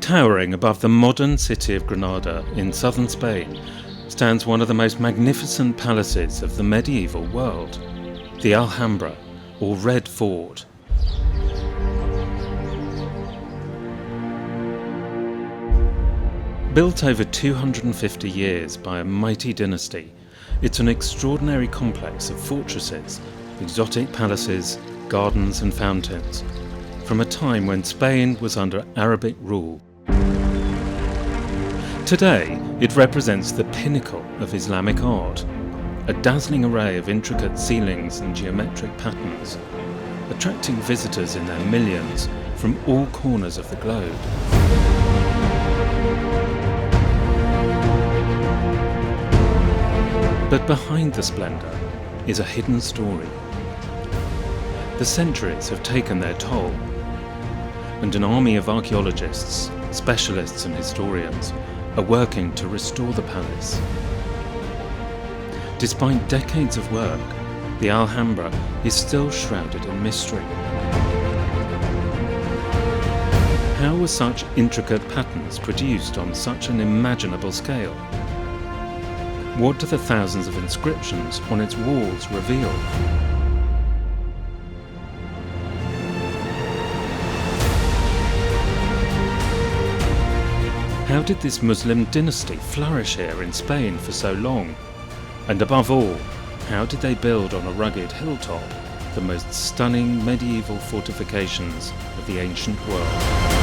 Towering above the modern city of Granada in southern Spain stands one of the most magnificent palaces of the medieval world, the Alhambra, or Red Fort. Built over 250 years by a mighty dynasty, it's an extraordinary complex of fortresses, exotic palaces, gardens and fountains, from a time when Spain was under Arabic rule. Today, it represents the pinnacle of Islamic art, a dazzling array of intricate ceilings and geometric patterns, attracting visitors in their millions from all corners of the globe. But behind the splendour is a hidden story. The centuries have taken their toll, and an army of archaeologists, specialists and historians are working to restore the palace. Despite decades of work, the Alhambra is still shrouded in mystery. How were such intricate patterns produced on such an imaginable scale? What do the thousands of inscriptions on its walls reveal? How did this Muslim dynasty flourish here in Spain for so long? And above all, how did they build on a rugged hilltop the most stunning medieval fortifications of the ancient world?